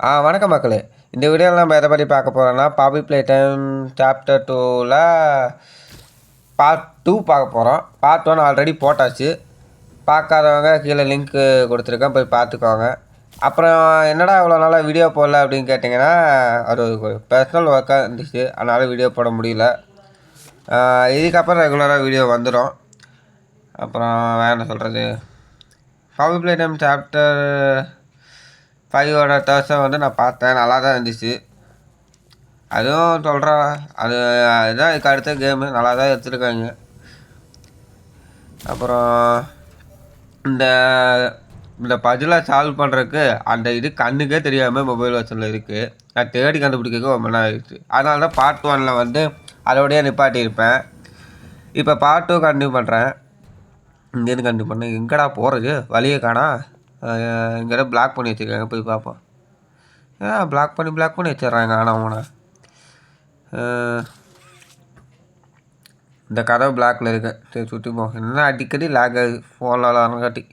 வணக்கம் மக்களே. இந்த வீடியோவில் நம்ம எதை பற்றி பார்க்க போகிறோன்னா, பாபி ப்ளே டைம் சாப்டர் 2ல் பார்ட் 2 பார்க்க போகிறோம். பார்ட் 1 ஆல்ரெடி போட்டாச்சு. பார்க்காதவங்க கீழே லிங்க்கு கொடுத்துருக்கேன், போய் பார்த்துக்கோங்க. அப்புறம் என்னடா இவ்வளோ நாளாக வீடியோ போடல அப்படின்னு கேட்டிங்கன்னா, ஒரு பர்சனல் ஒர்க்காக இருந்துச்சு, அதனால் வீடியோ போட முடியல. இதுக்கப்புறம் ரெகுலராக வீடியோ வந்துடும். அப்புறம் வேறு என்ன சொல்கிறது, பாபி ப்ளே டைம் சாப்டர் 5ஓட தேர்ஸை நான் பார்த்தேன், நல்லா தான் இருந்துச்சு. அதுவும் சொல்கிறேன், அதுதான் இதுக்கு அடுத்த கேமு நல்லா தான் எடுத்துருக்காங்க. அப்புறம் இந்த இந்த பஜ்ஜில் சால்வ் பண்ணுறதுக்கு அந்த இது கண்ணுக்கே தெரியாமல் மொபைல் வசனில் இருக்குது. நான் தேடி கண்டுபிடிக்க ரொம்ப நாள் ஆகிடுச்சு. அதனால தான் பார்ட் 1 அதோடய நிப்பாட்டியிருப்பேன். இப்போ பார்ட் 2 கண்டினியூ பண்ணுறேன். இங்கேருந்து கண்டினியூ பண்ணேன். எங்கடா போகிறது, வழியை காணா. இங்கே பிளாக் பண்ணி வச்சுருக்காங்க, போய் பார்ப்போம். பிளாக் பண்ணி வச்சிட்றாங்க. ஆனால் அவனை இந்த கதவு பிளாக்கில் இருக்கு. சரி சுற்றி போ. என்ன அடிக்கடி லேக் ஆகுது ஃபோனில் காட்டி.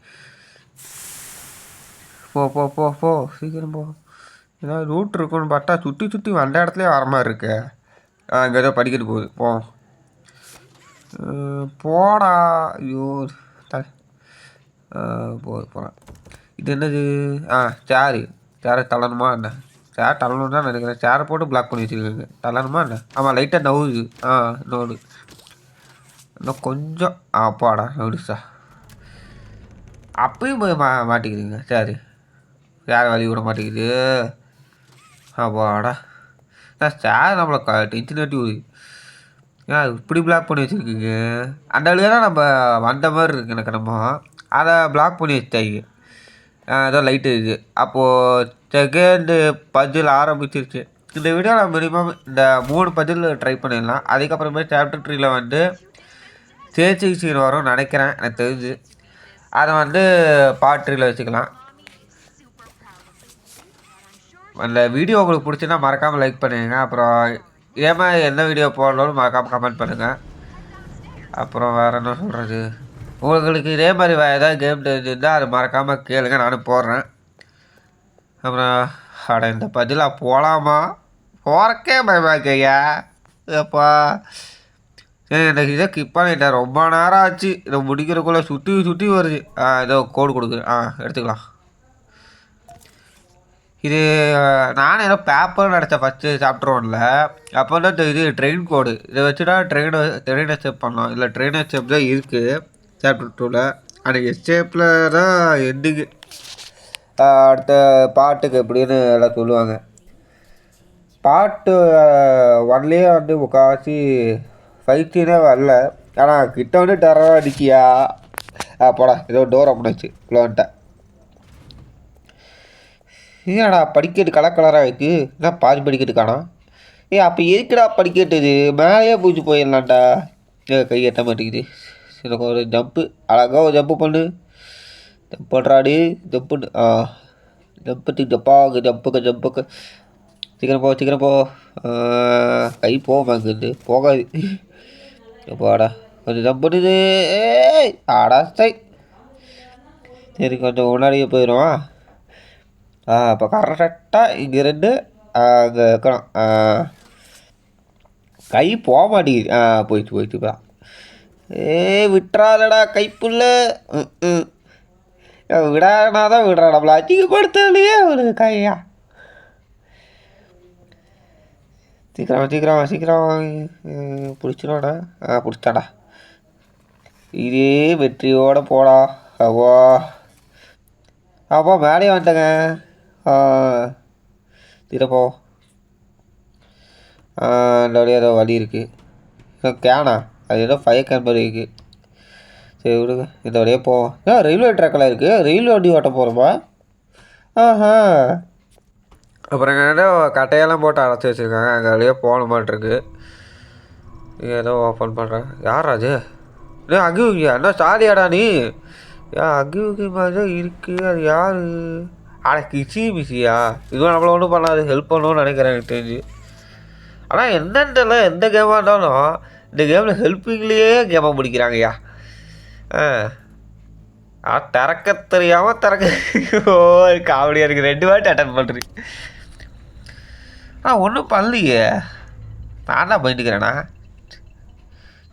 போ போ போ போ சீக்கிரம் போ. ஏதாவது ரூட் இருக்குன்னு பார்த்தா சுற்றி வந்த இடத்துலேயே வர மாதிரி இருக்கு. இங்கே ஏதோ படிக்கிட்டு போகுது. போடா. ஐயோ போகிறேன். இது என்னது? சேரை தள்ளணுமா என்ன? சேர் தள்ளணும் தான் நினைக்கிறேன். சேரை போட்டு பிளாக் பண்ணி வச்சுருக்காங்க. தள்ளணுமா என்ன? ஆமாம், லைட்டாக நவுது. நோடு இன்னும் கொஞ்சம். அப்பாடா நவுடுச்சா. அப்பயும் போய் மாட்டிக்கிறீங்க. சரி, சேர் வழி விட மாட்டேங்குது. அப்பாடா, சேர் நம்மளை டென்ஷன் கட்டி விடுது. இப்படி பிளாக் பண்ணி வச்சுருக்கீங்க. அந்த வழியாக தான் நம்ம வந்த மாதிரி இருக்கு எனக்கு. நம்ம அதை பிளாக் பண்ணி வச்சாங்க. ஏதோ லைட்டு இருக்குது. அப்போது செகண்டு பஜ்ஜில் ஆரம்பிச்சிருச்சு. இந்த வீடியோவில் மினிமம் இந்த 3 பஜ்ஜில் ட்ரை பண்ணிடலாம். அதுக்கப்புறமே சாப்டர் 3ல் சேச்சிங் சீன் வரும் நினைக்கிறேன், எனக்கு தெரிஞ்சு. அதை பார்ட் 3ல் வச்சுக்கலாம். அந்த வீடியோ உங்களுக்கு பிடிச்சுன்னா மறக்காமல் லைக் பண்ணுங்க. அப்புறம் இதே மாதிரி என்ன வீடியோ போடணும்னு மறக்காமல் கமெண்ட் பண்ணுங்கள். அப்புறம் வேறு என்ன சொல்கிறது, உங்களுக்கு இதே மாதிரி ஏதாவது கேம் தெரிஞ்சுருந்தால் அது மறக்காமல் கேளுங்க, நானும் போடுறேன். அப்புறம் இந்த பதிலாக போகலாமா? போகிறக்கே பயமாக்கையா அப்பா. எனக்கு இதை கிப் பண்ணிட்டேன். ரொம்ப நேரம் ஆச்சு. இதை முடிக்கிறதுக்குள்ளே சுற்றி வருது. ஏதோ கோடு கொடுக்குது. எடுத்துக்கலாம். இது நானும் ஏதோ பேப்பர் நினச்சேன் ஃபஸ்ட்டு சாப்டர் 1ல். அப்போ தான் இது ட்ரெயின் கோடு. இதை வச்சுட்டா ட்ரெயின் எஸ்கேப் பண்ணலாம். இல்லை ட்ரெயின் எஸ்கேப் தான் இருக்குது சாப்டர் 2ல். ஆனால் எஸ்கேப்பில் தான் எண்டிங்கு. அடுத்த பாட்டுக்கு எப்படின்னு எல்லாம் சொல்லுவாங்க. பாட்டு 1லேயே முக்கால்வாசி ஃபைட்டினே வரல. ஆனால் கிட்ட டெரராக அடிக்கியா. போடா, ஏதோ டோர் அப்படின்னாச்சு இவ்வளோ வந்துட்டேன். ஏடா படிக்கட்டு கலராக இருக்குது. என்ன பாதி படிக்கட்டு காணோம். அப்போ எதுக்குடா படிக்கட்டு? இது மேலேயே பூச்சி போயிடலாம்டா. கை எட்ட மாட்டேங்குது. எனக்கு ஒரு ஜம்ப்பு, அழகாக ஒரு ஜம்ப்பு பண்ணு. ஜம்ப் பண்ணுறாடி, ஜம்ப்புன்னு. ஜம்ப்புக்கு சீக்கிரம் போ. கை போகுது போகாது. எப்பாடா கொஞ்சம் ஜம்ப் பண்ணுது. ஆடா சை. சரி, கொஞ்சம் முன்னாடியே போயிடுவான். இப்போ கரெக்டாக இங்கே 2 அங்கே இருக்கணும். கை போக மாட்டேங்குது. போயிடுச்சுப்பா. விட்டுறாதடா கைப்புள்ள. விடாதான் விடுறா. நம்மளை அதிகப்படுத்தலையே ஒரு கையா. சீக்கிரம் பிடிச்சிடாடா. பிடிச்சாடா. இதே வெற்றியோடு போடா. அப்போ மேலேயே வந்துட்டேங்க. திருப்போ. இந்த வழியாக ஏதோ வழி இருக்குது. கேனா அது ஏதோ ஃபயர் கேன் மாதிரி இருக்குது. சரி விடுங்க, இந்த வழியாக போவோம். ரயில்வே ட்ராக்கெல்லாம் இருக்குது. ரயில்வே வண்டி ஓட்ட போகிறோமா? அப்புறம் ஏதோ கட்டையெல்லாம் போட்டு அடைச்சி வச்சுருக்காங்க. அங்கே வழியாக போன மாட்டிருக்கு. ஏதோ ஓப்பன் பண்ணுறேன். யார் அது? அகியா என்ன சாரியாடா நீ? அகியூகி மாதிரி தான் இருக்குது. அது யார்? மிசியா? இதுவும் நம்மளை ஒன்றும் பண்ணாது. ஹெல்ப் பண்ணணும்னு நினைக்கிறேன் எனக்கு தெரிஞ்சு. ஆனால் என்னென்ன எந்த கேமாக இருந்தாலும் இந்த கேமில் ஹெல்ப்பிங்லேயே கேமை முடிக்கிறாங்கய்யா. திறக்க தெரியாமல் காமெடியாக இருக்குது. 2 வாட்டி அட்டன் பண்ணுறேன். ஒன்றும் பண்ணலையே. நான் தான் போயிட்டுக்கிறேண்ணா.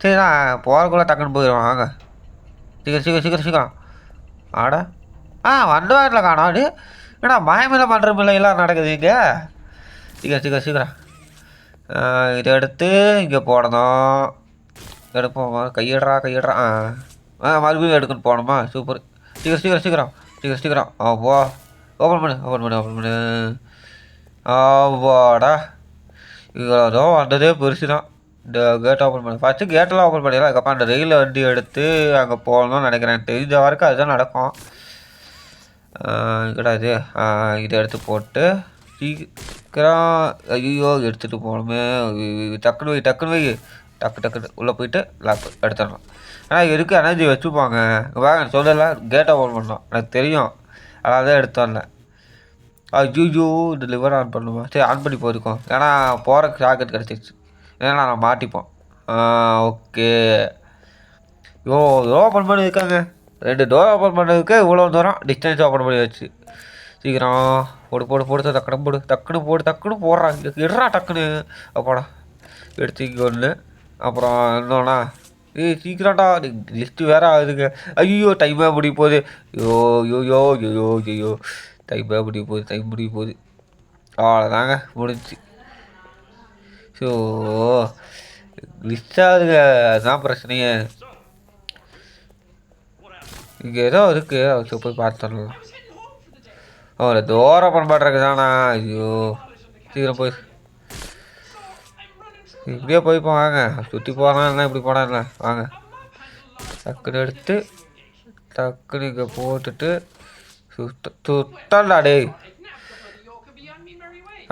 சரி நான் போகிறக்குள்ளே டக்குன்னு போயிடுவேன். வாங்க சீக்கிரம் சீக்கிரம் சீக்கிரம் சீக்கிரம். ஆடா வண்டு வாட்டில் காணாடு. ஏன்னா மாயமில்லை பண்ணுற பிள்ளைகளாம் நடக்குது இங்கே. சீக்கிரம் சீக்கிரம் சீக்கிரம். இதை எடுத்து இங்கே போடணும். எடுப்போம். கையிடுறா கையிடுறா. மறுபடியும் எடுக்கணும் போகணுமா? சூப்பர். சீக்கிரம் சீக்கிரம் சீக்கிரம் சீக்கிரம் சீக்கிரம். போ. ஓப்பன் பண்ணு ஓப்பன் பண்ணு ஓப்பன் பண்ணு. ஆவாடா இவ்வளோ வந்ததே பெருசு தான். இந்த கேட் ஓப்பன் பண்ணு. ஃபஸ்ட்டு கேட்டெல்லாம் ஓப்பன் பண்ணிடலாம். அதுக்கப்புறம் அந்த ரயில் வண்டி எடுத்து அங்கே போகணும்னு நினைக்கிறேன். தெரிஞ்ச வரைக்கும் அதுதான் நடக்கும். கிடையாது. இதை எடுத்து போட்டு சீக்கிரம். ஐயோ எடுத்துகிட்டு போகணுமே. டக்குன்னு வை டக்குன்னு வை. டக்கு டக்குன்னு உள்ளே போயிட்டு லாக் எடுத்துடணும். ஆனால் எதுக்கு எனர்ஜி வச்சுப்பாங்க. வாங்க சொல்லலை. கேட்டை ஓப்பன் பண்ணோம் எனக்கு தெரியும். அதனால தான் எடுத்து வந்தேன். ஐயோ இந்த லிவர் ஆன் பண்ணுமா? சரி ஆன் பண்ணி போயிருக்கோம். ஏன்னா போகிறக்கு ஜாக்கெட் கிடச்சிருச்சு. ஏன்னா நான் மாட்டிப்போம். ஓகே. ஓப்பன் பண்ணி இருக்காங்க. 2 டோர் ஓப்பன் பண்ணதுக்கு இவ்வளோ தூரம் டிஸ்டன்ஸ் ஓப்பன் பண்ணி வச்சு. சீக்கிரம் போடு போடு போடு. டக்குனு போடு டக்குனு போடு டக்குன்னு போடுறாங்க. இடறா டக்குன்னு. அப்பாடா எடுத்து இங்கே ஒன்று. அப்புறம் இன்னொன்னா சீக்கிரம்டா. லிஸ்ட்டு வேறு ஆகுதுங்க. ஐயோ டைமே முடிய போகுது. ஐயோ டைமே முடிய போகுது. டைம் முடிய போகுது. அவ்வளோதாங்க முடிஞ்சு. ஸோ லிஸ்ட் ஆகுதுங்க. அதுதான் பிரச்சனையே. இங்கே ஏதோ இருக்குது. அவருக்கு போய் பார்த்துடலாம். ஒரு தூரம் பண்ணுறதுக்கு தானா? ஐயோ சீக்கிரம் போய் இப்படியே போய்ப்போம். வாங்க சுற்றி போகலாம். இல்லை இப்படி போனால் இல்லை. வாங்க டக்குன்னு எடுத்து டக்குன்னு இங்கே போட்டுட்டு சுத்தம்டா டேய்.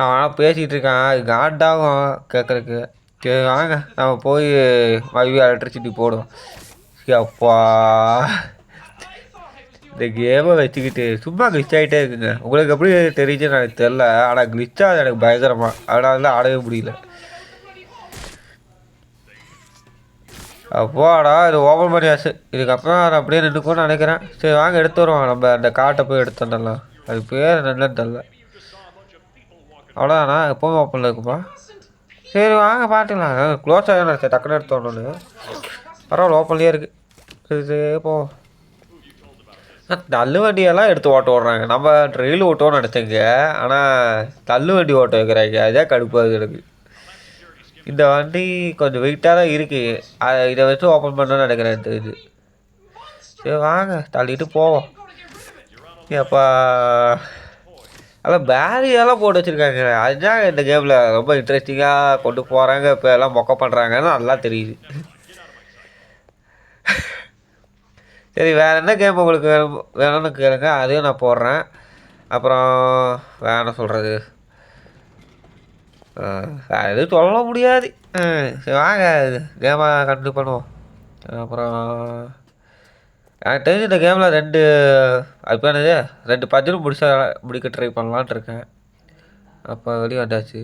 அவன் பேசிகிட்டு இருக்கான். காண்டாகும் கேட்குறக்கு. சரி வாங்க நம்ம போய் மறுபடியும் எலக்ட்ரிசிட்டி போடுவோம். அப்பா இந்த கேமை வச்சுக்கிட்டு சும்மா கிளிச் ஆகிட்டே இருக்குங்க. உங்களுக்கு எப்படி தெரிஞ்சுன்னு எனக்கு தெரில. ஆனால் கிளிச் ஆகுது எனக்கு பயங்கரமாக. அதனால தான் ஆடவே முடியல. அப்பாடா இது ஓப்பன் பண்ணியாச்சு. இதுக்கப்புறம் அதை அப்படியே நின்றுக்கும்னு நினைக்கிறேன். சரி வாங்க எடுத்து வருவோம். நம்ம அந்த காட்டை போய் எடுத்து வந்துடலாம். அது பேர் என்னன்னு தெரில. அவ்வளோதாண்ணா எப்போவும் ஓப்பனில் இருக்குப்பா. சரி வாங்க பார்த்துக்கலாம். க்ளோஸ் ஆகி நினச்சேன். டக்குன்னு எடுத்து வரணுன்னு. பரவாயில்ல ஓப்பன்லேயே இருக்குது. சரி போவோம். தள்ளு வண்டியெல்லாம் எடுத்து ஓட்ட விட்றாங்க. நம்ம ரயில் ஓட்டுவோன்னு நினச்சேங்க. ஆனால் தள்ளு வண்டி ஓட்ட வைக்கிறாங்க. அதே கடுப்பாகுது எனக்கு. இந்த வண்டி கொஞ்சம் வெயிட்டாக தான் இருக்குது. இதை வச்சு ஓப்பன் பண்ணணும்னு நினைக்கிறேன். இது சரி வாங்க தள்ளிட்டு போவோம். அப்பா அதெல்லாம் பேரியெல்லாம் போட்டு வச்சுருக்காங்க. அதுதான் இந்த கேமில் ரொம்ப இன்ட்ரெஸ்டிங்காக கொண்டு போகிறாங்க. இப்போ எல்லாம் மொக்க பண்ணுறாங்கன்னு நல்லா தெரியுது. சரி வேறு என்ன கேம் உங்களுக்கு வேணும்னு கேளுங்க. அதையும் நான் போடுறேன். அப்புறம் வேறு என்ன சொல்கிறது? எதுவும் சொல்ல முடியாது. சரி வாங்க கேமாக கண்டினியூ பண்ணுவோம். அப்புறம் எனக்கு தெரிஞ்சு இந்த கேமில் 2 அது என்னது 2 பஜ்ஜும் முடிக்க ட்ரை பண்ணலான்ட்டு இருக்கேன். அப்போ வெளியே வந்தாச்சு.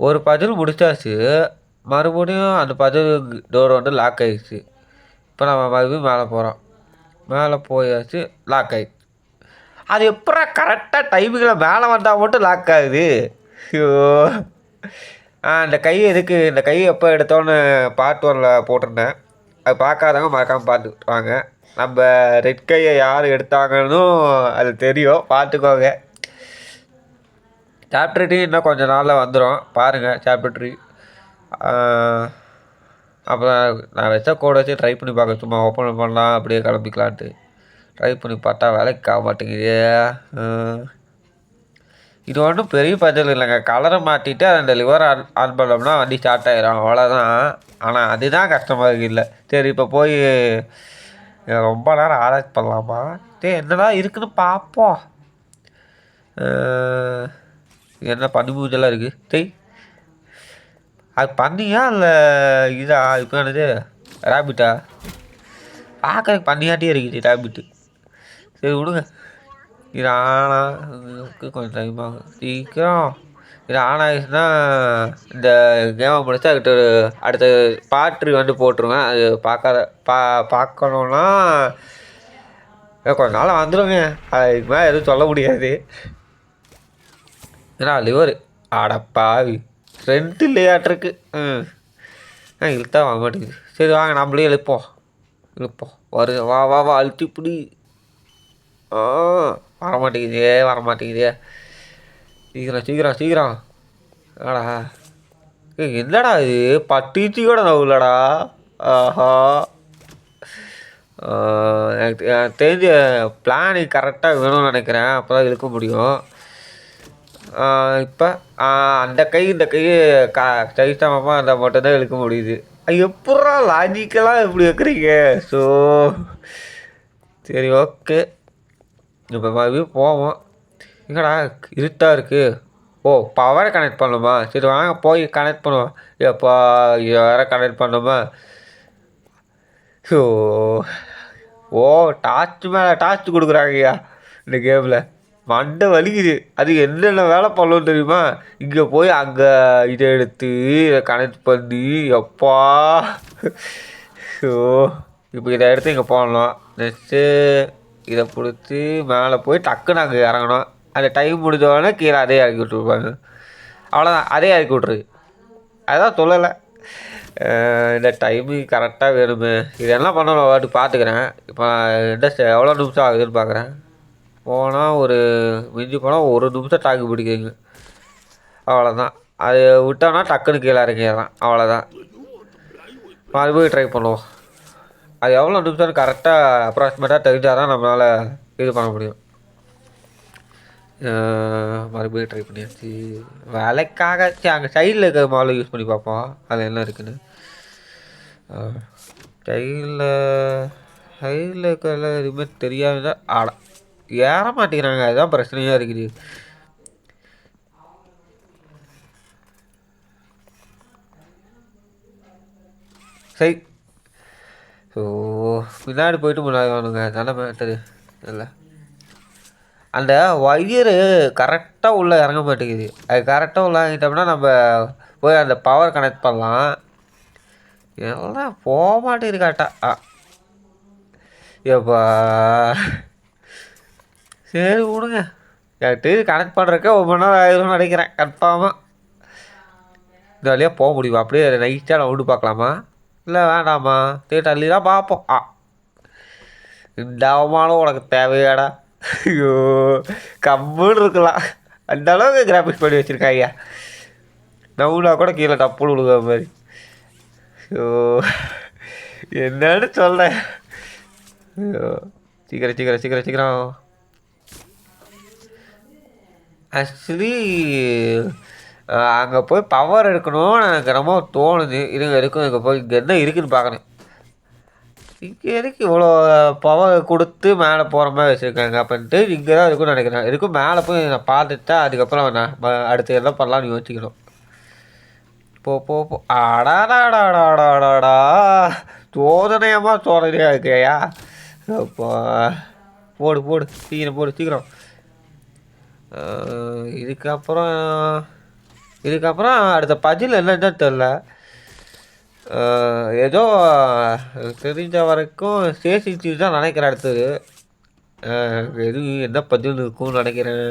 ஒரு பஜ்ஜில் முடிச்சாச்சு. மறுபடியும் அந்த பஜ்ஜில் டோர் வந்து லாக் ஆகிடுச்சு. இப்போ நம்ம மறுபடியும் மேலே போகிறோம். மேலே போயாச்சு. லாக் ஆகிடுச்சு. அது எப்படா கரெக்டாக டைமிங்கில் மேலே வந்தால் மட்டும் லாக் ஆகுது. ஐயோ இந்த கை எதுக்கு? இந்த கை எப்போ எடுத்தோன்னு பார்ட் 1ல் போட்டிருந்தேன். அது பார்க்காதவங்க மறக்காமல் பார்த்துட்டு வாங்க. நம்ம ரெட் கையை யார் எடுத்தாங்கன்னு அது தெரியும். பார்த்துக்கோங்க. சாப்டர் 3 இன்னும் கொஞ்சம் நாளில் வந்துடும். பாருங்கள் சாப்டர் 3. அப்புறம் நான் வச்ச கோடை வச்சு ட்ரை பண்ணி பார்க்க. சும்மா ஓப்பன் பண்ணலாம் அப்படியே கிளம்பிக்கலான்ட்டு ட்ரை பண்ணி பார்த்தா வேலைக்கு ஆக மாட்டேங்குது. இது ஒன்றும் பெரிய பஜல் இல்லைங்க. கலரை மாற்றிட்டு அந்த லிவர் ஆன் பண்ணோம்னா வண்டி ஸ்டார்ட் ஆகிடும். அவ்வளோதான். ஆனால் அதுதான் கஷ்டமாக இருக்குது. இல்லை சரி இப்போ போய் ரொம்ப நேரம் ஆராய்ச்சி பண்ணலாமா? சரி என்னடா இருக்குன்னு பார்ப்போம். என்ன பண்ணி பூஜெல்லாம் இருக்குது. சரி அது பண்ணியா இல்லை இதா? இப்போ என்னது ரேபிட்டா? பார்க்குறதுக்கு பண்ணியாட்டியே இருக்குது ரேபிட்டு. சரி விடுங்க. இது ஆனாக்கு கொஞ்சம் டைம் ஆகும். சீக்கிரம் இது ஆன் ஆகிடுச்சுன்னா இந்த கேமை முடிச்சா அடுத்த பார்ட் வந்து போட்டுருவேன். அது பார்க்கணுன்னா கொஞ்ச நாள் வந்துடுங்க. அதுக்கு மேலே எதுவும் சொல்ல முடியாது. ஏன்னா லிவர் அடப்பாவி 2 இல்லையாட்டிருக்கு. இழுத்தா வாங்க மாட்டேங்குது. சரி வாங்க நம்மளே இழுப்போம் வா வா வா அழுத்தி பிடி. வரமாட்டேங்குதே. சீக்கிரம் சீக்கிரம் சீக்கிரம். ஆடா என்னடா இது 10 இன்ச்சு கூட நவுலடா. ஆஹா எனக்கு தெரிஞ்ச பிளானு கரெக்டாக வேணும்னு நினைக்கிறேன். அப்போ தான் இழுக்க முடியும். இப்போ அந்த கை இந்த கை சைஸ்தாமமாக அந்த மட்டும்தான் இழுக்க முடியுது. எப்பட்றா லாஜிக்கெல்லாம் எப்படி வைக்கிறீங்க? ஸோ சரி ஓகே இப்போ மறுபடியும் போவோம். எங்கடா இருட்டாக இருக்குது. ஓ பவரை கனெக்ட் பண்ணணுமா? சரி வாங்க போய் கனெக்ட் பண்ணுவோம். எப்போ வேறு கனெக்ட் பண்ணணுமா? ஓ டார்ச் மேலே டார்ச் கொடுக்குறாங்கய்யா இந்த கேமில். மண்டை வலிக்குது. அது என்னென்ன வேலை பண்ணணும் தெரியுமா? இங்கே போய் அங்கே இதை எடுத்து இதை கனெக்ட் பண்ணி எப்பா. இப்போ இதை எடுத்து இங்கே போடணும். நெக்ஸ்ட்டு இதை பிடிச்சி மேலே போய் டக்குன்னு அங்கே இறங்கணும். அந்த டைம் முடிஞ்சோடனே கீழே அதே இறக்கி விட்ருப்பாங்க. அவ்வளோதான், அதே இறக்கி விட்ருது. அதான் சொல்லலை. இந்த டைமிங் கரெக்டாக வேணுமே. இதெல்லாம் பண்ணணும் வாட்டி பார்த்துக்கிறேன். இப்போ எவ்வளோ நிமிஷம் ஆகுதுன்னு பார்க்குறேன். போனால் மிஞ்சி போனால் 1 நிமிஷம் தாக்கு பிடிக்குங்க. அவ்வளோதான். அது விட்டோன்னா டக்குன்னு கீழே இறங்கிடலாம். அவ்வளோதான். மறுபடியும் ட்ரை பண்ணுவோம். அது எவ்வளோ நிமிஷம்னு கரெக்டாக அப்ராக்சிமேட்டாக தெரிஞ்சால் தான் நம்மளால் இது பண்ண முடியும். மறுபடியும் ட்ரை பண்ணியாச்சு. வேலைக்காக அங்கே சைடில் இருக்கிற மாடல் யூஸ் பண்ணி பார்ப்போம் அது என்ன இருக்குன்னு. சைடில் இருக்கிற எதுவுமே தெரியாத ஏற மாட்டேங்கிறாங்க. அதுதான் பிரச்சனையாக இருக்குது. சரி பின்னாடி போயிட்டு முன்னாடி வாணுங்க தானே மேட்டரு. இல்லை அந்த ஒயரு கரெக்டாக உள்ளே இறங்க மாட்டேங்குது. அது கரெக்டாக உள்ள இறங்கிட்டோம்னா நம்ம போய் அந்த பவர் கனெக்ட் பண்ணலாம். எல்லாம் போக மாட்டேங்குது கரெக்டாக. ஏப்பா சரி விடுங்க. எனக்கு கனெக்ட் பண்ணுறக்கே 1 மணி நேரம் ஆயிடும்னு நினைக்கிறேன் கன்ஃபார்மாக. இந்த வழியாக போக முடியுமா? அப்படியே நைட்டாக நான் விட்டு பார்க்கலாமா இல்லை வேண்டாமா? தள்ளி தான் பார்ப்போம். இந்த அவமானம் உனக்கு தேவையாடா? ஐயோ கம்முன்னு இருக்கலாம். அந்த அளவுக்கு கிராஃபிக்ஸ் பண்ணி வச்சுருக்காங்க. நவுனா கூட கீழே டப்புன்னு விழுகிற மாதிரி. ஐயோ என்னன்னு சொல்கிறேன். ஐயோ சீக்கிரம் சீக்கிரம் சீக்கிரம் சீக்கிரம். ஆக்சுவலி அங்கே போய் பவர் எடுக்கணும்னு எனக்கு ரொம்ப தோணுது. இருக்கும் இங்கே போய் இங்கே என்ன இருக்குதுன்னு பார்க்கணும். இங்கே எதுக்கு இவ்வளோ பவர் கொடுத்து மேலே போகிற மாதிரி வச்சுருக்காங்க அப்படின்ட்டு இங்கே தான் இருக்குன்னு நினைக்கிறேன். இருக்கும் மேலே போய் நான் பார்த்துட்டா அதுக்கப்புறம் நான் அடுத்து என்ன பண்ணலாம்னு யோசிக்கணும். போ ஆடாடாடாடாடாடா சோதனையாக இருக்கையா. அப்போ போடு சீக்கிரம். இதுக்கப்புறம் அடுத்த பஜில் என்னன்னு தெரில. ஏதோ தெரிஞ்ச வரைக்கும் சேசிச்சு தான் நினைக்கிறேன். அடுத்தது எதுவும் என்ன பஜில் இருக்கும்னு நினைக்கிறேன்.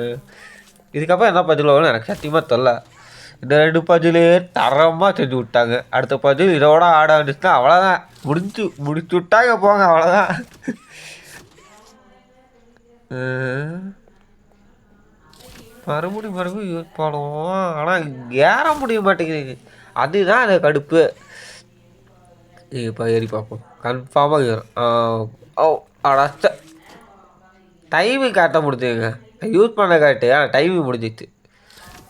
இதுக்கப்புறம் என்ன பஜில் வரும்னு எனக்கு சத்தியமாக தெரில. இந்த 2 பஜிலே தரமாக செஞ்சு விட்டாங்க. அடுத்த பஜில் இதோட ஆட வந்துச்சுன்னா அவ்வளோதான். முடிச்சு விட்டாங்க போங்க. அவ்வளோதான். மறுபடியும் யூஸ் பண்ணுவோம். ஆனால் ஏற முடிய மாட்டேங்குது. அதுதான் அந்த கடுப்பு. இப்போ ஏறி பார்ப்போம். கன்ஃபார்மாக ஏறும். அடாச்ச டைமிங் கரெக்டாக முடிஞ்சுங்க. யூஸ் பண்ண கரெக்டு. ஆனால் டைமிங் முடிஞ்சிச்சு.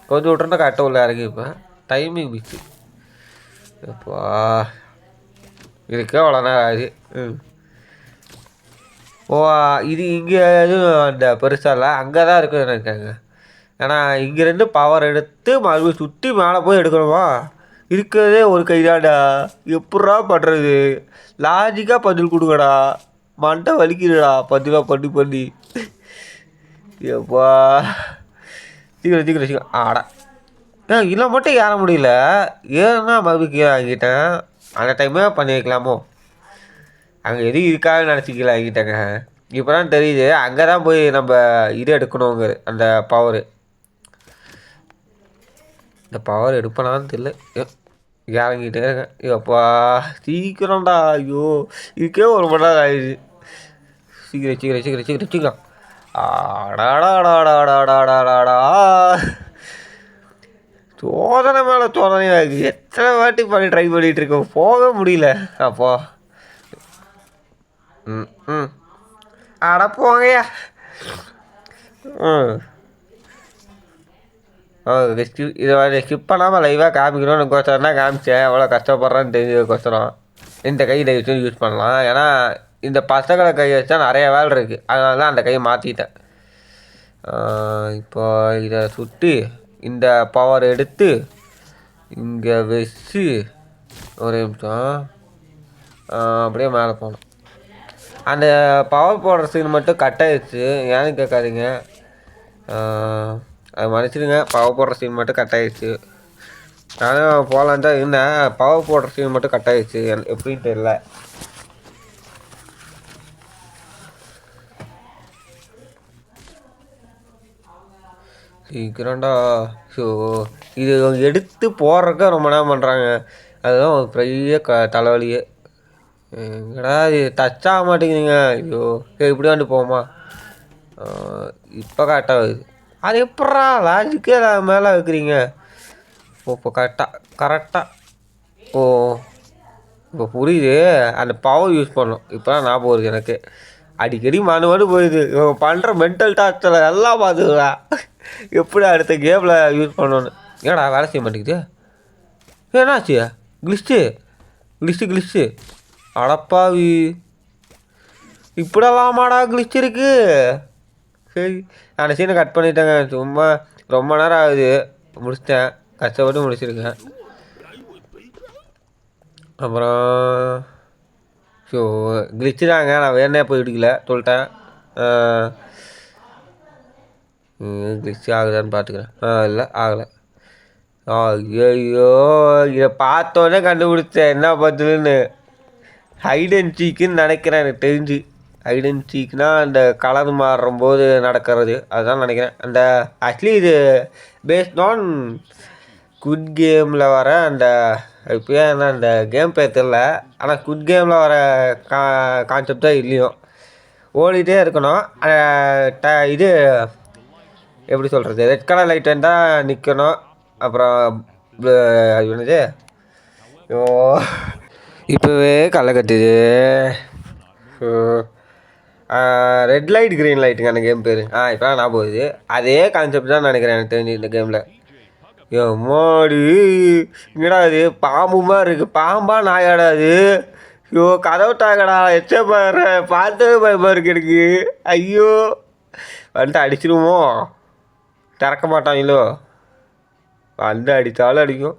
கொஞ்சம் விட்டுருந்தா கரெக்டாக உள்ள இறங்கிப்பேன். டைமிங் மிச்சு. இப்போ இதுக்கே அவ்வளோ நேரம் ஆகுது. இது இங்கே எதுவும் அந்த பெருசாக இல்லை. அங்கே தான் இருக்குதுன்னு நினைக்காங்க. ஏன்னா இங்கேருந்து பவர் எடுத்து மறுபடியும் சுற்றி மேலே போய் எடுக்கணுமா? இருக்கிறதே ஒரு கைதாடா. எப்பட்றா பண்ணுறது? லாஜிக்காக பதில் கொடுங்கடா. மண்டை வலிக்குதுடா பதிலாக பண்ணி. எப்பா சீக்கிரம். இல்லை மட்டும் ஏற முடியல. ஏன்னா மறுபடியும் கீழே வாங்கிட்டேன். அந்த டைமே பண்ணி வைக்கலாமோ? அங்கே எதுவும் இருக்காதுன்னு நினச்சிக்கல வாங்கிட்டேங்க. இப்போ தான் தெரியுது அங்கே தான் போய் நம்ம இது எடுக்கணுங்க அந்த பவரு. இந்த பவர் எடுப்பனான்னு தெரியல. இறங்கிட்டே இருக்கேன். அப்பா சீக்கிரம்டா. ஐயோ இதுக்கே 1 மணி நேரம் ஆயிடுச்சு. சீக்கிரம் சீக்கிரம் சீக்கிரம் சீக்கிரம் சீக்கிரம். ஆடாடாடாடாடாடாடாடா. சோதனை மேலே சோதனையாக இருக்குது. எத்தனை வாட்டி ட்ரை பண்ணிகிட்டு இருக்கோம், போக முடியல. அப்போ ம் அட போங்கய்யா. இதை ஸ்கிப் பண்ணாமல் லைவாக காமிக்கணும்னு கோசரம் தான் காமிச்சேன். எவ்வளோ கஷ்டப்படுறான்னு தெரிஞ்சதுக்கோசரம் இந்த கை தயவுச்சு யூஸ் பண்ணலாம். ஏன்னா இந்த பசங்களை கை வச்சா நிறைய வேலை இருக்குது. அதனால தான் அந்த கையை மாற்றிட்டேன். இப்போ இதை சுற்றி இந்த பவர் எடுத்து இங்கே வச்சு ஒரு நிமிஷம் அப்படியே மேலே போகணும். அந்த பவர் போடுற சீன் மட்டும் கட் ஆகிடுச்சு. ஏன்னு கேட்காதீங்க, அது மன்னிச்சிடுங்க. பவர் போடுற சீன் மட்டும் கட் ஆகிடுச்சு. நானும் போகலான் தான் இருந்தேன். பவர் போடுற சீன் மட்டும் கட் ஆகிடுச்சு. எப்படின்னு தெரியல. சீக்கிரம்டா. ஸோ இது எடுத்து போடுறக்க ரொம்ப நேரம் பண்ணுறாங்க. அதுதான் ஒரு பெரிய தலைவலியே. எங்கடா இது டச் ஆக மாட்டேங்குதுங்க. ஐயோ இப்படி வந்து போமா. இப்போ கரெக்டாக வருது. அது எப்பட்றா லாஜிக்கே மேலே வைக்கிறீங்க. இப்போ கரெக்டாக ஓ இப்போ புரியுது. அந்த பவர் யூஸ் பண்ணணும். இப்போ தான் ஞாபகம் வருது எனக்கு. அடிக்கடி மனு போயிடுது. இவங்க பண்ணுற மென்டல் டார்ச்சர் எல்லாம் பார்த்துக்கிறா. எப்படி அடுத்த கேமில் யூஸ் பண்ணணுன்னு. ஏடா வேலை செய்ய மாட்டேங்குது. என்னாச்சு? கிளிஸ்ட்டு அடப்பாவி. இப்படிலாமாடா கிளிஸ்ட் இருக்கு. சரி அந்த சீனை கட் பண்ணிட்டேங்க. சும்மா ரொம்ப நேரம் ஆகுது. முடிச்சிட்டேன், கஷ்டப்பட்டு முடிச்சிருக்கேன். அப்புறம் ஸோ கிளிச்சு தாங்க. நான் வேணே போய் இடிக்கல சொல்லிட்டேன். கிளிச்சு ஆகுதான்னு பார்த்துக்கிறேன். இல்லை ஆகலை. ஐயோ இதை பார்த்தோன்னே கண்டுபிடிச்சேன் என்ன பார்த்துன்னு. ஹைட் அண்ட் சீக்குன்னு நினைக்கிறேன். எனக்கு தெரிஞ்சு ஹைட் அண்ட் சீக்னா அந்த கலர் மாறும்போது நடக்கிறது அதுதான் நினைக்கிறேன். அந்த ஆக்சுவலி இது பேஸ்ட் ஆன் குட் கேமில் வர அந்த இப்போ என்ன அந்த கேம் பேர் தெரில. ஆனால் குட் கேமில் வர கான்செப்ட் தான் இல்லையும். ஓடிட்டே இருக்கணும். இது எப்படி சொல்கிறது, ரெட் கலர் லைட் இருந்தால் நிற்கணும். அப்புறம் அது என்னது, ஓ இப்போவே களை கட்டுது. ரெட் லைட் க்ரீன் லைட்டுங்க அந்த கேம் பேர். இப்போ தான் ஞாபகம் போகுது. அதே கான்செப்ட் தான் நினைக்கிறேன் எனக்கு தெரிஞ்சு இந்த கேமில். மாடி இங்கடா இது பாம்புமா இருக்குது. பாம்பா நாயாடாது. ஐயோ கதவு தாக்கடா. எச்ச பாரு பார்த்தது பயமாக இருக்கு எனக்கு. ஐயோ வந்துட்டு அடிச்சிடுமோ. திறக்க மாட்டாங்களோ. வந்து அடித்தாலும் அடிக்கும்.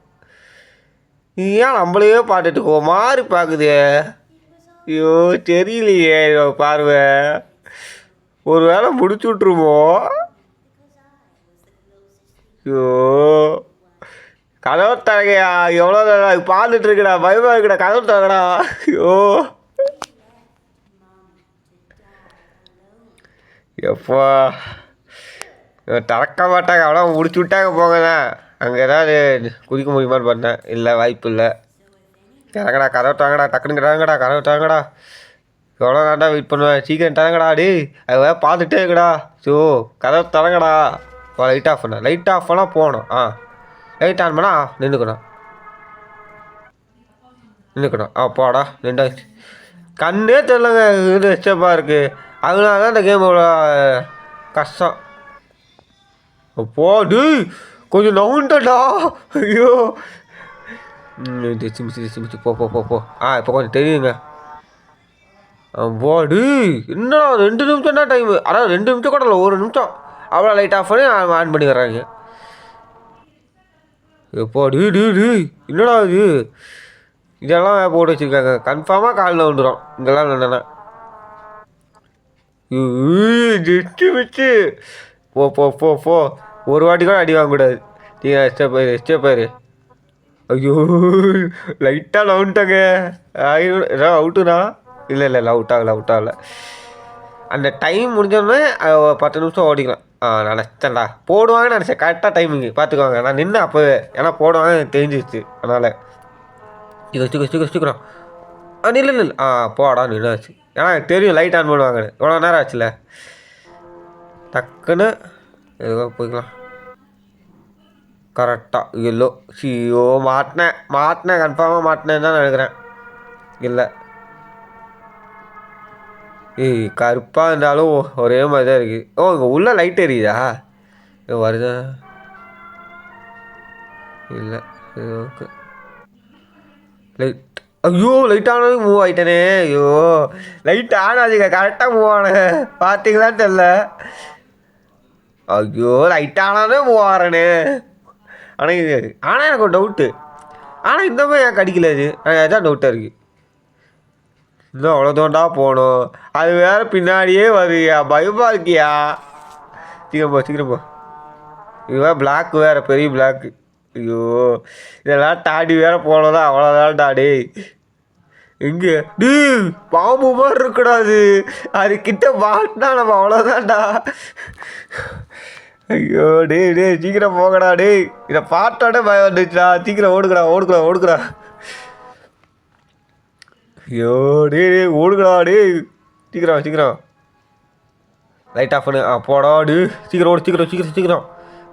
ஏன் நம்மளையே பார்த்துட்டு மாதிரி பார்க்குது. ஐயோ தெரியலையே பார்வை. ஒரு வேளை முடிச்சு விட்ருமோ. ஐயோ கதவு தரகையா. எவ்வளோ பார்த்துட்டு இருக்குடா. பயமாக இருக்குடா. கதவு தரகடா. ஐயோ எப்போ திறக்க மாட்டாங்க. அவ்வளோ முடிச்சு விட்டாங்க போங்கதான். அங்கே ஏதாவது குதிக்க முடியுமான்னு பார்த்தேன். இல்லை வாய்ப்பு இல்லை. இறங்கடா கதவு தாங்கடா. டக்குன்னு தாங்கடா கதவு தாங்கடா. எவ்வளோ நேரம்டா வெயிட் பண்ணுவேன். சீக்கிரம் தாங்கடா. டே அது பார்த்துட்டே இருக்குடா. ஸோ கதவு தரங்கடா. லைட் ஆஃப் பண்ண. லைட் ஆஃப் பண்ணால் போகணும். லைட் ஆன் பண்ணா நின்றுக்கணும். போடா நின்றாச்சு. கண்ணே தெரியலங்க. இது எஸ்டேப்பாக இருக்குது. அதனால தான் இந்த கேம் அவ்வளோ கஷ்டம். போடு கொஞ்சம் நவுண்டடா. ஐயோ மிச்சு போ போ போ போ. இப்போ கொஞ்சம் தெரியுங்க. போடு என்னடா 2 நிமிஷம் தான் டைமு. அதான் 2 நிமிஷம் கூட இல்லை, 1 நிமிஷம். அவ்வளோ லைட் ஆஃப் பண்ணி ஆன் பண்ணி வர்றாங்க. எப்போ என்னடா இது. இதெல்லாம் போட்டு வச்சுருக்காங்க. கன்ஃபார்மாக காலில் வந்துடும் இங்கெல்லாம் என்னென்னா. ஜஸ்ட்டு மிச்சு போ போ போ போ. ஒரு வாட்டி கூட அடி வாங்கக்கூடாது. நீங்கள் எஸ்டே போயிரு. ஐயோ லைட்டாக லவுன்ட்டாங்க. ஏதாவது அவுட்டுனா. இல்லை அவுட் ஆகலை. அந்த டைம் முடிஞ்சோடனே 10 நிமிஷம் ஓடிக்கலாம். நினச்சேன்டா போடுவாங்கன்னு நினச்சேன் கரெக்டாக டைமிங்கு பார்த்துக்கோங்க நான் நின்று அப்போவே ஏன்னா போடுவாங்க எனக்கு தெரிஞ்சிச்சு அதனால் சீக்கிரம் நில்லு போடா நின்னாச்சு ஏன்னா எனக்கு தெரியும் லைட் ஆன் பண்ணுவாங்கன்னு எவ்வளோ நேரம் ஆச்சுல டக்குன்னு எதுவோ போய்க்கலாம் கரெக்டாக எல்லோ சியோ மாட்டினேன் கன்ஃபார்மாக மாட்டினேன்னு தான் நினைக்கிறேன் இல்லை கருப்பாக இருந்தாலும் ஒரே மாதிரி தான் இருக்குது இங்கே உள்ள லைட் எரியுதா வருதா இல்லை ஓகே லைட் ஐயோ லைட் ஆனது மூவ் ஆகிட்டேனே ஐயோ லைட் ஆனாதுங்க கரெக்டாக மூவ் ஆனேன் பார்த்தீங்களான்னு தெரில ஐயோ லைட் ஆனாலே மூவ் ஆகிறேனே ஆனால் எனக்கு ஒரு டவுட்டு ஆனால் இந்த மாதிரி ஏன் கடிக்கல அது அதான் டவுட்டாக இருக்குது இன்னும் அவ்வளோதோண்டா போகணும் அது வேறு பின்னாடியே வருவியா பயமாக இருக்கியா சீக்கிரம் போ இதுவே பிளாக் வேறு பெரிய பிளாக்கு ஐயோ இதெல்லாம் தாடி வேறு போனதா அவ்வளோதான் டாடி எங்கே பாம்பு மாதிரி இருக்கக்கூடாது அது கிட்ட மாட்டினா நம்ம அவ்வளோதான்டா ஐயோ சீக்கிரம் போகடா இதை பாட்டோட பயம் வந்துச்சுடா சீக்கிரம் ஓடுக்கடா ஐயோ ஓடுங்கடா சீக்கிரம் லைட் ஆஃப் பண்ணு போடா சீக்கிரம்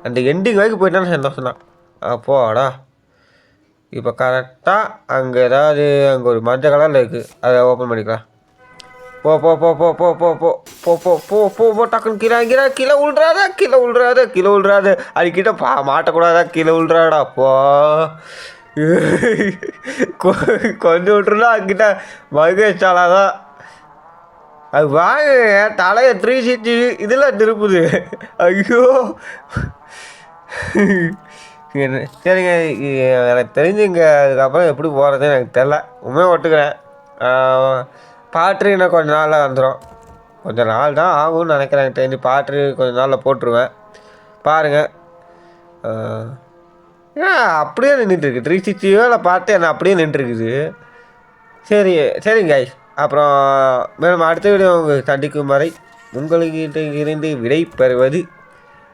அந்த எண்டிங் வரைக்கும் போயிட்டான்னு சந்தோஷம் தான் போடா இப்போ கரெக்டாக அங்கே ஏதாவது அங்கே ஒரு மஞ்சள் கலரில் இருக்குது அதை ஓப்பன் பண்ணிக்கலாம் போ டக்குன்னு கீழே உள்றாத அதுக்கிட்ட மாட்டக்கூடாதா கீழே உள்றாடா கொஞ்சம் விட்டுருந்தா அங்கிட்ட மகேஷாலாதான் அது வாங்க தலையை 360 இதில் திருப்புது ஐயோ சரிங்க எனக்கு தெரிஞ்சுங்க அதுக்கப்புறம் எப்படி போகிறது எனக்கு தெரில உண்மையாக ஒட்டுக்கிறேன் பாட்ரு இன்னும் கொஞ்சம் நாளில் வந்துடும் கொஞ்சம் நாள் தான் ஆகும்னு நினைக்கிறேன் எனக்கு தெரிஞ்சு பாட்ரு கொஞ்சம் நாளில் போட்டுருவேன் பாருங்கள் அப்படியே நின்றுட்டுருக்கு 360 பார்த்து என்ன அப்படியே நின்றுருக்குது சரிங்க கைஸ் அப்புறம் மேலும் அடுத்த வீடியோ உங்களுக்கு சந்திக்கும் வரை உங்கள்கிட்ட இருந்து விடை பெறுவது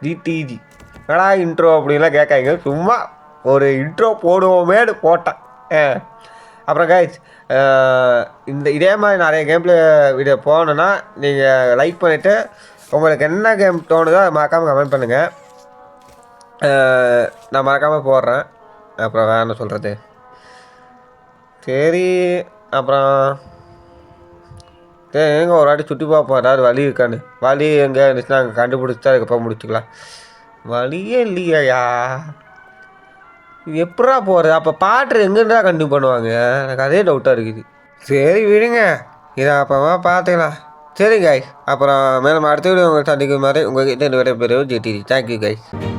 ஜிடிஜி இன்ட்ரோ அப்படின்லாம் கேட்காங்க சும்மா ஒரு இன்ட்ரோ போடுவோமேனு போட்டேன் அப்புறம் கைஸ் இதே மாதிரி நிறைய கேம்ல வீடியோ போகணுன்னா நீங்கள் லைக் பண்ணிவிட்டு உங்களுக்கு என்ன கேம் தோணுதோ அதை மறக்காமல் கமெண்ட் பண்ணுங்கள் நான் மறக்காமல் போடுறேன் அப்புறம் வேறு என்ன சொல்கிறது சரி அப்புறம் எங்கே ஒரு வாட்டி சுற்றி பார்ப்போம் ஏதாவது வழி இருக்கான்னு வழி எங்கே இருந்துச்சுன்னா அங்கே கண்டுபிடிச்சிட்டா அதுக்கப்புறம் முடிச்சுக்கலாம் வழியே இல்லையா எப்படா போகிறது அப்போ பாட்டு எங்கேருந்தா கண்டினியூ பண்ணுவாங்க எனக்கு அதே டவுட்டாக இருக்குது சரி விடுங்க இதை அப்புறமா பார்த்துக்கலாம் சரி கைஸ் அப்புறம் மேலும் அடுத்த வீடியோ உங்களை சந்திக்கும் மாதிரி உங்கள்கிட்ட இந்த விட பெறுவோம் ஜிடிஜி தேங்க்யூ கைஸ்